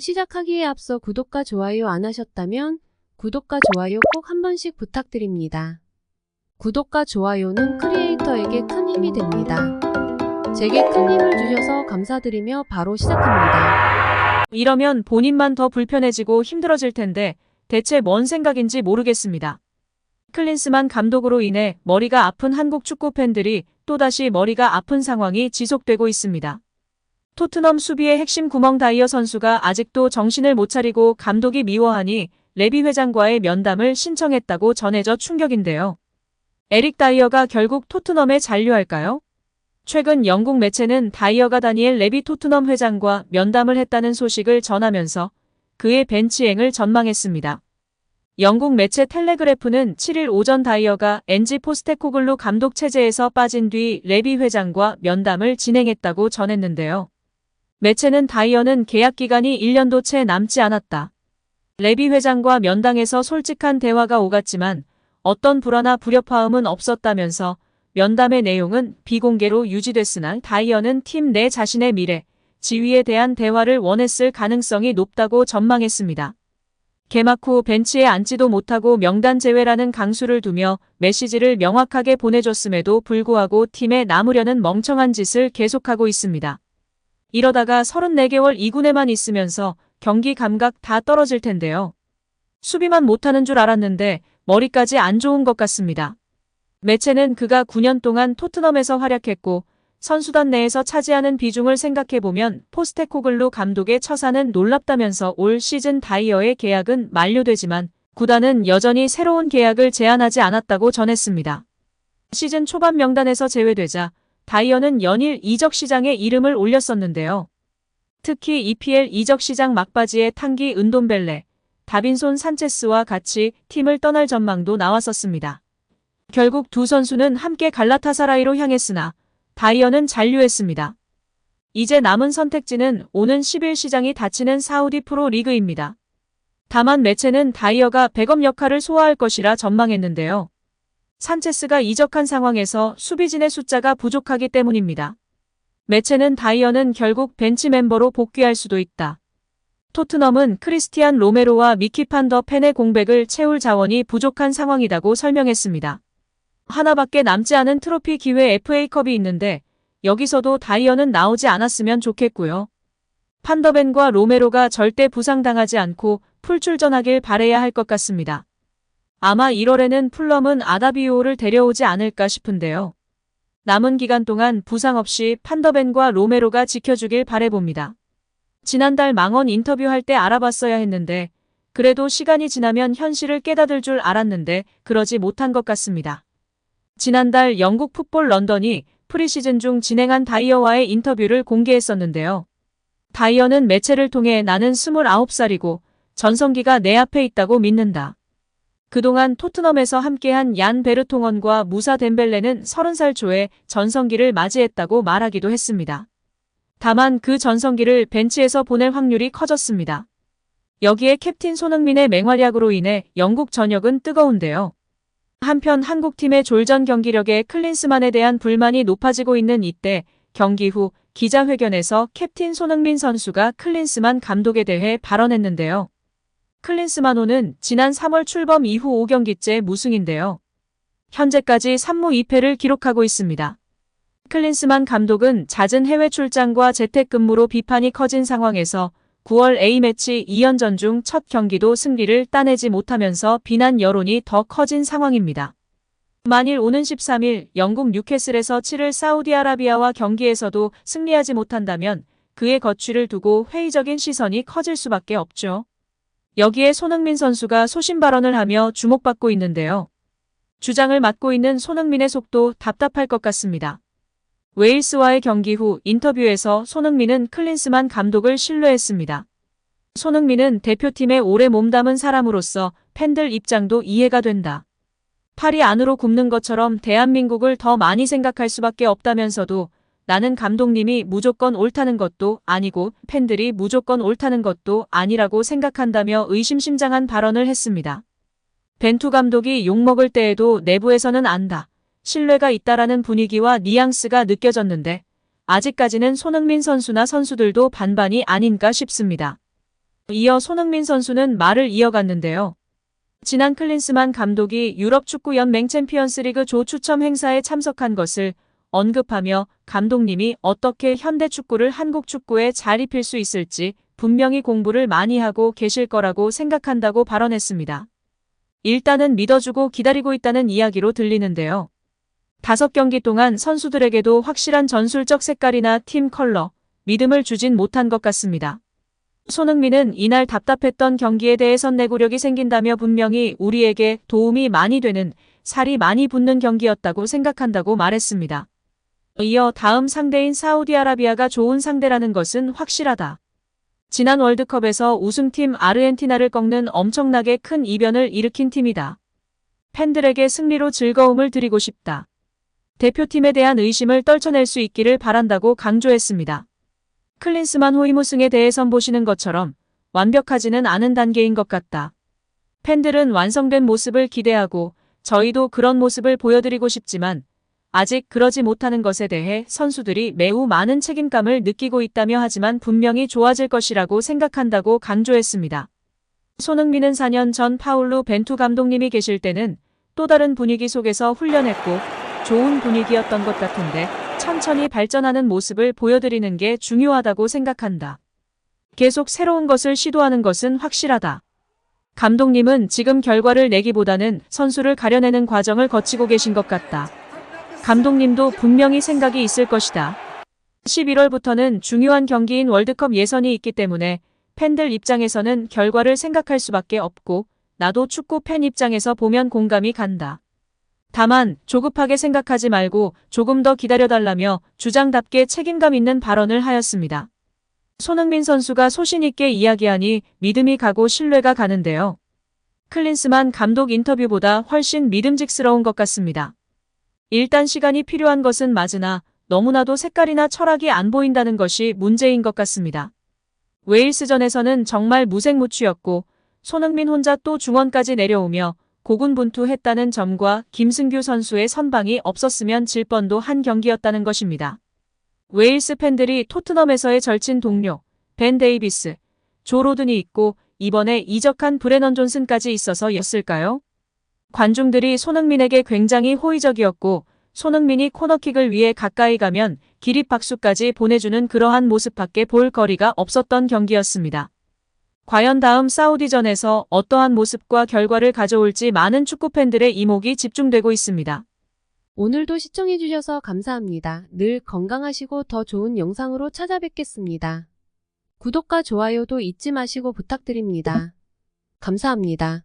시작하기에 앞서 구독과 좋아요 안 하셨다면 구독과 좋아요 꼭 한 번씩 부탁드립니다. 구독과 좋아요는 크리에이터에게 큰 힘이 됩니다. 제게 큰 힘을 주셔서 감사드리며 바로 시작합니다. 이러면 본인만 더 불편해지고 힘들어질 텐데 대체 뭔 생각인지 모르겠습니다. 클린스만 감독으로 인해 머리가 아픈 한국 축구 팬들이 또다시 머리가 아픈 상황이 지속되고 있습니다. 토트넘 수비의 핵심 구멍 다이어 선수가 아직도 정신을 못 차리고 감독이 미워하니 레비 회장과의 면담을 신청했다고 전해져 충격인데요. 에릭 다이어가 결국 토트넘에 잔류할까요? 최근 영국 매체는 다이어가 다니엘 레비 토트넘 회장과 면담을 했다는 소식을 전하면서 그의 벤치행을 전망했습니다. 영국 매체 텔레그래프는 7일 오전 다이어가 엔지 포스테코글루 감독 체제에서 빠진 뒤 레비 회장과 면담을 진행했다고 전했는데요. 매체는 다이어는 계약 기간이 1년도 채 남지 않았다. 레비 회장과 면담에서 솔직한 대화가 오갔지만 어떤 불화나 불협화음은 없었다면서 면담의 내용은 비공개로 유지됐으나 다이어는 팀 내 자신의 미래, 지위에 대한 대화를 원했을 가능성이 높다고 전망했습니다. 개막 후 벤치에 앉지도 못하고 명단 제외라는 강수를 두며 메시지를 명확하게 보내줬음에도 불구하고 팀에 남으려는 멍청한 짓을 계속하고 있습니다. 이러다가 34개월 2군에만 있으면서 경기 감각 다 떨어질 텐데요. 수비만 못하는 줄 알았는데 머리까지 안 좋은 것 같습니다. 매체는 그가 9년 동안 토트넘에서 활약했고 선수단 내에서 차지하는 비중을 생각해보면 포스테코글루 감독의 처사는 놀랍다면서 올 시즌 다이어의 계약은 만료되지만 구단은 여전히 새로운 계약을 제안하지 않았다고 전했습니다. 시즌 초반 명단에서 제외되자 다이어는 연일 이적 시장에 이름을 올렸었는데요. 특히 EPL 이적 시장 막바지에 탕기 은돔벨레, 다빈손 산체스와 같이 팀을 떠날 전망도 나왔었습니다. 결국 두 선수는 함께 갈라타사라이로 향했으나 다이어는 잔류했습니다. 이제 남은 선택지는 오는 10일 시장이 닫히는 사우디 프로 리그입니다. 다만 매체는 다이어가 백업 역할을 소화할 것이라 전망했는데요. 산체스가 이적한 상황에서 수비진의 숫자가 부족하기 때문입니다. 매체는 다이어는 결국 벤치 멤버로 복귀할 수도 있다. 토트넘은 크리스티안 로메로와 미키 판더 펜의 공백을 채울 자원이 부족한 상황이라고 설명했습니다. 하나밖에 남지 않은 트로피 기회 FA컵이 있는데 여기서도 다이어는 나오지 않았으면 좋겠고요. 판더벤과 로메로가 절대 부상당하지 않고 풀출전하길 바라야 할 것 같습니다. 아마 1월에는 풀럼은 아다비오를 데려오지 않을까 싶은데요. 남은 기간 동안 부상 없이 판더벤과 로메로가 지켜주길 바라봅니다. 지난달 망원 인터뷰할 때 알아봤어야 했는데 그래도 시간이 지나면 현실을 깨닫을 줄 알았는데 그러지 못한 것 같습니다. 지난달 영국 풋볼 런던이 프리시즌 중 진행한 다이어와의 인터뷰를 공개했었는데요. 다이어는 매체를 통해 나는 29살이고 전성기가 내 앞에 있다고 믿는다. 그동안 토트넘에서 함께한 얀 베르통원과 무사 덴벨레는 30살 초에 전성기를 맞이했다고 말하기도 했습니다. 다만 그 전성기를 벤치에서 보낼 확률이 커졌습니다. 여기에 캡틴 손흥민의 맹활약으로 인해 영국 전역은 뜨거운데요. 한편 한국팀의 졸전 경기력에 클린스만에 대한 불만이 높아지고 있는 이때 경기 후 기자회견에서 캡틴 손흥민 선수가 클린스만 감독에 대해 발언했는데요. 클린스만호는 지난 3월 출범 이후 5경기째 무승인데요. 현재까지 3무 2패를 기록하고 있습니다. 클린스만 감독은 잦은 해외 출장과 재택근무로 비판이 커진 상황에서 9월 A매치 2연전 중 첫 경기도 승리를 따내지 못하면서 비난 여론이 더 커진 상황입니다. 만일 오는 13일 영국 뉴캐슬에서 치를 사우디아라비아와 경기에서도 승리하지 못한다면 그의 거취를 두고 회의적인 시선이 커질 수밖에 없죠. 여기에 손흥민 선수가 소신 발언을 하며 주목받고 있는데요. 주장을 맡고 있는 손흥민의 속도 답답할 것 같습니다. 웨일스와의 경기 후 인터뷰에서 손흥민은 클린스만 감독을 신뢰했습니다. 손흥민은 대표팀에 오래 몸담은 사람으로서 팬들 입장도 이해가 된다. 팔이 안으로 굽는 것처럼 대한민국을 더 많이 생각할 수밖에 없다면서도 나는 감독님이 무조건 옳다는 것도 아니고 팬들이 무조건 옳다는 것도 아니라고 생각한다며 의심심장한 발언을 했습니다. 벤투 감독이 욕먹을 때에도 내부에서는 안다. 신뢰가 있다라는 분위기와 뉘앙스가 느껴졌는데 아직까지는 손흥민 선수나 선수들도 반반이 아닌가 싶습니다. 이어 손흥민 선수는 말을 이어갔는데요. 지난 클린스만 감독이 유럽 축구 연맹 챔피언스리그 조 추첨 행사에 참석한 것을 언급하며 감독님이 어떻게 현대 축구를 한국 축구에 잘 입힐 수 있을지 분명히 공부를 많이 하고 계실 거라고 생각한다고 발언했습니다. 일단은 믿어주고 기다리고 있다는 이야기로 들리는데요. 5경기 동안 선수들에게도 확실한 전술적 색깔이나 팀 컬러, 믿음을 주진 못한 것 같습니다. 손흥민은 이날 답답했던 경기에 대해 선내구력이 생긴다며 분명히 우리에게 도움이 많이 되는 살이 많이 붙는 경기였다고 생각한다고 말했습니다. 이어 다음 상대인 사우디아라비아가 좋은 상대라는 것은 확실하다. 지난 월드컵에서 우승팀 아르헨티나를 꺾는 엄청나게 큰 이변을 일으킨 팀이다. 팬들에게 승리로 즐거움을 드리고 싶다. 대표팀에 대한 의심을 떨쳐낼 수 있기를 바란다고 강조했습니다. 클린스만 호위무승에 대해 선보시는 것처럼 완벽하지는 않은 단계인 것 같다. 팬들은 완성된 모습을 기대하고 저희도 그런 모습을 보여드리고 싶지만 아직 그러지 못하는 것에 대해 선수들이 매우 많은 책임감을 느끼고 있다며 하지만 분명히 좋아질 것이라고 생각한다고 강조했습니다. 손흥민은 4년 전 파울루 벤투 감독님이 계실 때는 또 다른 분위기 속에서 훈련했고 좋은 분위기였던 것 같은데 천천히 발전하는 모습을 보여드리는 게 중요하다고 생각한다. 계속 새로운 것을 시도하는 것은 확실하다. 감독님은 지금 결과를 내기보다는 선수를 가려내는 과정을 거치고 계신 것 같다. 감독님도 분명히 생각이 있을 것이다. 11월부터는 중요한 경기인 월드컵 예선이 있기 때문에 팬들 입장에서는 결과를 생각할 수밖에 없고 나도 축구 팬 입장에서 보면 공감이 간다. 다만 조급하게 생각하지 말고 조금 더 기다려달라며 주장답게 책임감 있는 발언을 하였습니다. 손흥민 선수가 소신 있게 이야기하니 믿음이 가고 신뢰가 가는데요. 클린스만 감독 인터뷰보다 훨씬 믿음직스러운 것 같습니다. 일단 시간이 필요한 것은 맞으나 너무나도 색깔이나 철학이 안 보인다는 것이 문제인 것 같습니다. 웨일스전에서는 정말 무색무취였고 손흥민 혼자 또 중원까지 내려오며 고군분투했다는 점과 김승규 선수의 선방이 없었으면 질 뻔도 한 경기였다는 것입니다. 웨일스 팬들이 토트넘에서의 절친 동료 벤 데이비스, 조 로든이 있고 이번에 이적한 브레넌 존슨까지 있어서였을까요? 관중들이 손흥민에게 굉장히 호의적이었고 손흥민이 코너킥을 위해 가까이 가면 기립박수까지 보내주는 그러한 모습밖에 볼 거리가 없었던 경기였습니다. 과연 다음 사우디전에서 어떠한 모습과 결과를 가져올지 많은 축구팬들의 이목이 집중되고 있습니다. 오늘도 시청해주셔서 감사합니다. 늘 건강하시고 더 좋은 영상으로 찾아뵙겠습니다. 구독과 좋아요도 잊지 마시고 부탁드립니다. 감사합니다.